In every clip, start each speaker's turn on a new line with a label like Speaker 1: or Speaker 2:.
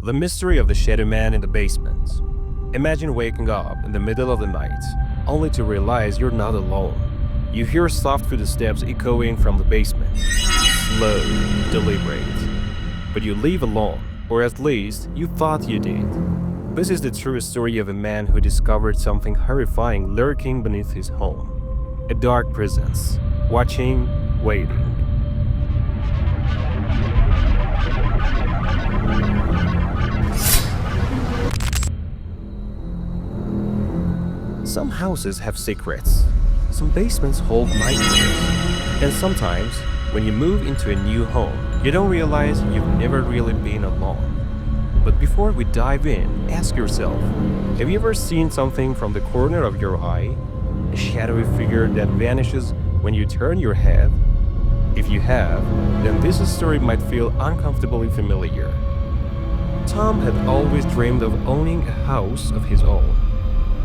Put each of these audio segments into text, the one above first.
Speaker 1: The mystery of the shadow man in the basement. Imagine waking up in the middle of the night, only to realize you're not alone. You hear soft footsteps echoing from the basement. Slow, deliberate. But you leave alone, or at least you thought you did. This is the true story of a man who discovered something horrifying lurking beneath his home. A dark presence, watching, waiting. Some houses have secrets, some basements hold nightmares, and sometimes, when you move into a new home, you don't realize you've never really been alone. But before we dive in, ask yourself, have you ever seen something from the corner of your eye? A shadowy figure that vanishes when you turn your head? If you have, then this story might feel uncomfortably familiar. Tom had always dreamed of owning a house of his own.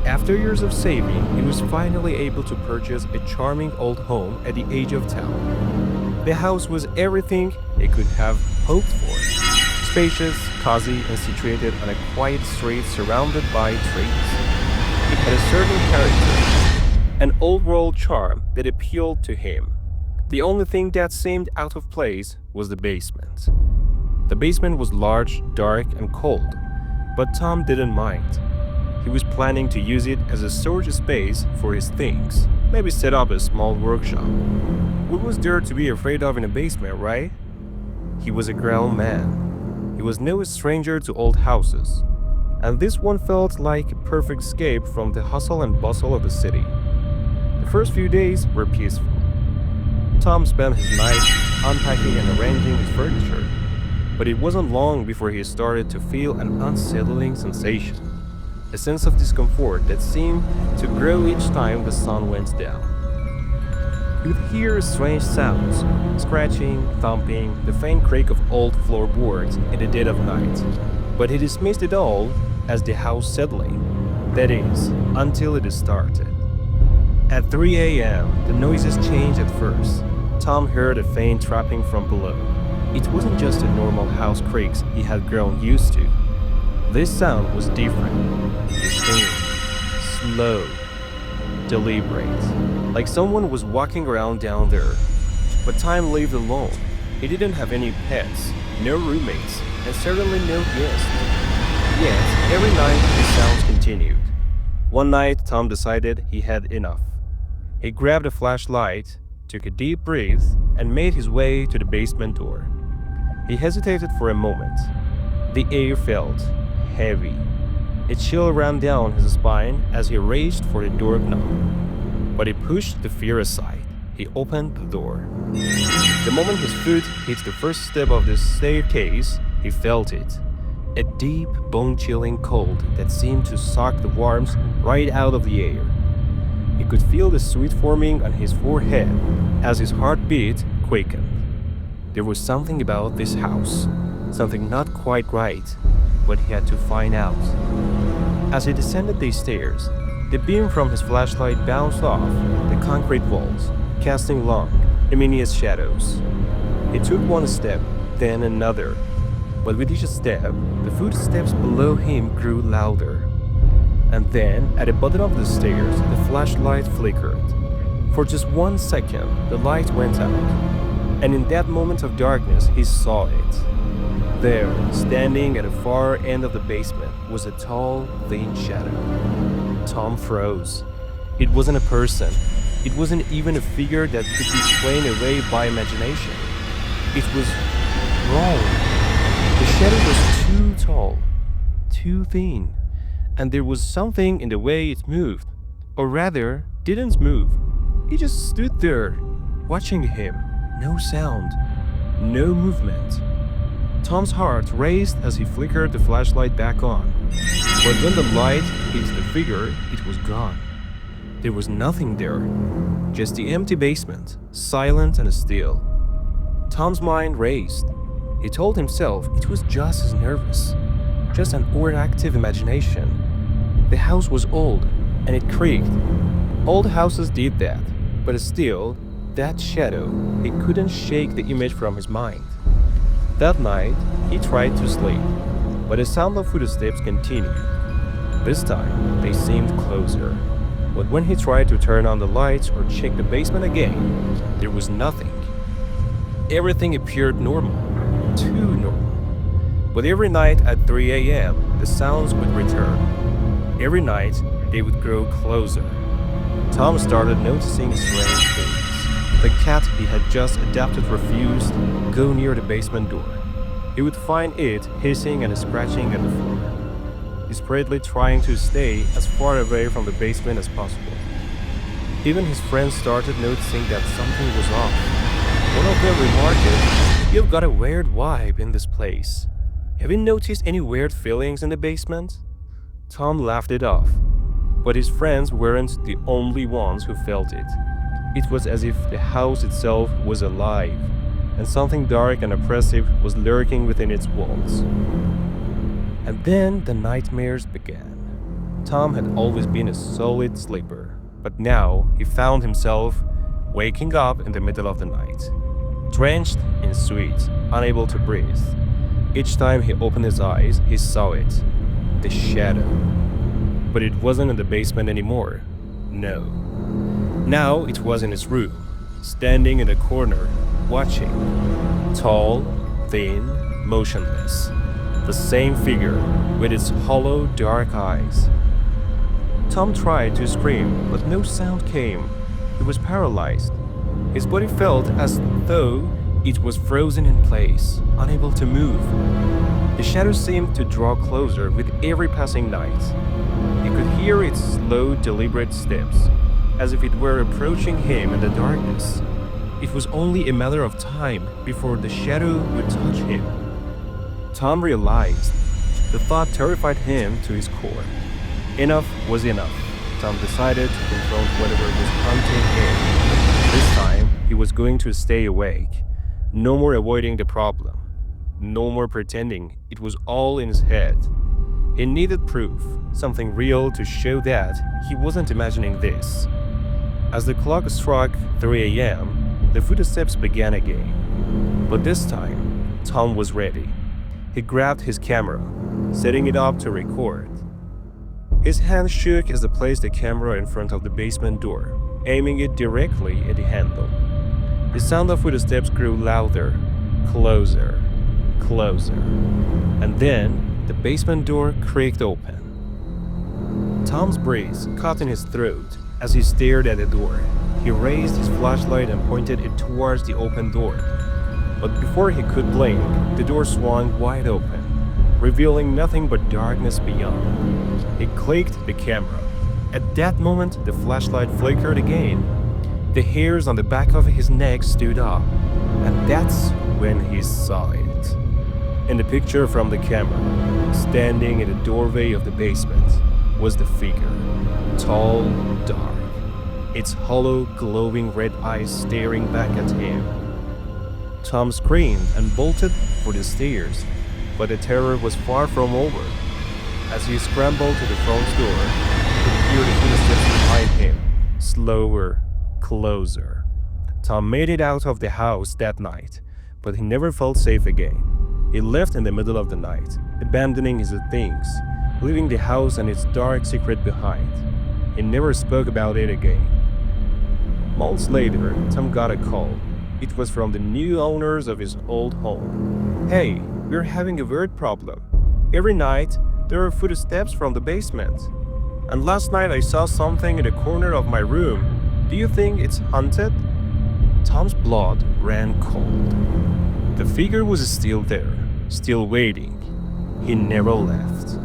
Speaker 1: After years of saving, he was finally able to purchase a charming old home at the edge of town. The house was everything he could have hoped for. Spacious, cozy, and situated on a quiet street surrounded by trees. It had a certain character, an old-world charm that appealed to him. The only thing that seemed out of place was the basement. The basement was large, dark, and cold, but Tom didn't mind. He was planning to use it as a storage space for his things, maybe set up a small workshop. What was there to be afraid of in a basement, right? He was a grown man. He was no stranger to old houses, and this one felt like a perfect escape from the hustle and bustle of the city. The first few days were peaceful. Tom spent his night unpacking and arranging his furniture, but it wasn't long before he started to feel an unsettling sensation. A sense of discomfort that seemed to grow each time the sun went down. He would hear strange sounds, scratching, thumping, the faint creak of old floorboards in the dead of night. But he dismissed it all as the house settling, that is, until it started. At 3 a.m., the noises changed at first. Tom heard a faint tapping from below. It wasn't just the normal house creaks he had grown used to. This sound was different, distinct, slow, deliberate, like someone was walking around down there. But Tom lived alone. He didn't have any pets, no roommates, and certainly no guests. Yet, every night the sounds continued. One night, Tom decided he had enough. He grabbed a flashlight, took a deep breath, and made his way to the basement door. He hesitated for a moment. The air felt heavy. A chill ran down his spine as he reached for the doorknob. But he pushed the fear aside. He opened the door. The moment his foot hit the first step of the staircase, he felt it. A deep, bone-chilling cold that seemed to suck the warmth right out of the air. He could feel the sweat forming on his forehead as his heartbeat quickened. There was something about this house, something not quite right, but he had to find out. As he descended the stairs, the beam from his flashlight bounced off the concrete walls, casting long, luminous shadows. He took one step, then another, but with each step, the footsteps below him grew louder. And then, at the bottom of the stairs, the flashlight flickered. For just 1 second, the light went out, and in that moment of darkness, he saw it. There, standing at the far end of the basement, was a tall, thin shadow. Tom froze. It wasn't a person. It wasn't even a figure that could be explained away by imagination. It was wrong. The shadow was too tall, too thin, and there was something in the way it moved, or rather, didn't move. It just stood there, watching him. No sound, no movement. Tom's heart raced as he flickered the flashlight back on. But when the light hit the figure, it was gone. There was nothing there, just the empty basement, silent and still. Tom's mind raced. He told himself it was just his nervous, just an overactive imagination. The house was old, and it creaked. Old houses did that, but still, that shadow, he couldn't shake the image from his mind. That night, he tried to sleep. But the sound of footsteps continued. This time, they seemed closer. But when he tried to turn on the lights or check the basement again, there was nothing. Everything appeared normal, too normal. But every night at 3 a.m., the sounds would return. Every night, they would grow closer. Tom started noticing strange things. The cat he had just adopted refused to go near the basement door. He would find it hissing and scratching at the floor, desperately trying to stay as far away from the basement as possible. Even his friends started noticing that something was off. One of them remarked, "You've got a weird vibe in this place. Have you noticed any weird feelings in the basement?" Tom laughed it off, but his friends weren't the only ones who felt it. It was as if the house itself was alive, and something dark and oppressive was lurking within its walls. And then the nightmares began. Tom had always been a solid sleeper, but now he found himself waking up in the middle of the night, drenched in sweat, unable to breathe. Each time he opened his eyes, he saw it, the shadow. But it wasn't in the basement anymore. No. Now it was in his room, standing in the corner, watching. Tall, thin, motionless. The same figure with its hollow, dark eyes. Tom tried to scream, but no sound came. He was paralyzed. His body felt as though it was frozen in place, unable to move. The shadow seemed to draw closer with every passing night. He could hear its slow, deliberate steps, as if it were approaching him in the darkness. It was only a matter of time before the shadow would touch him. Tom realized the thought terrified him to his core. Enough was enough. Tom decided to confront whatever was haunting him. This time, he was going to stay awake. No more avoiding the problem. No more pretending it was all in his head. He needed proof, something real to show that he wasn't imagining this. As the clock struck 3 a.m., the footsteps began again. But this time, Tom was ready. He grabbed his camera, setting it up to record. His hand shook as he placed the camera in front of the basement door, aiming it directly at the handle. The sound of footsteps grew louder, closer, closer. And then, the basement door creaked open. Tom's breath caught in his throat as he stared at the door. He raised his flashlight and pointed it towards the open door. But before he could blink, the door swung wide open, revealing nothing but darkness beyond. He clicked the camera. At that moment, the flashlight flickered again. The hairs on the back of his neck stood up, and that's when he saw it. In the picture from the camera, standing in the doorway of the basement, was the figure, tall, dark, its hollow, glowing red eyes staring back at him. Tom screamed and bolted for the stairs, but the terror was far from over. As he scrambled to the front door, he could hear the footsteps behind him, slower, closer. Tom made it out of the house that night, but he never felt safe again. He left in the middle of the night, abandoning his things, leaving the house and its dark secret behind. He never spoke about it again. Months later, Tom got a call. It was from the new owners of his old home. "Hey, we're having a weird problem. Every night, there are footsteps from the basement. And last night I saw something in the corner of my room. Do you think it's haunted?" Tom's blood ran cold. The figure was still there, still waiting. He never left.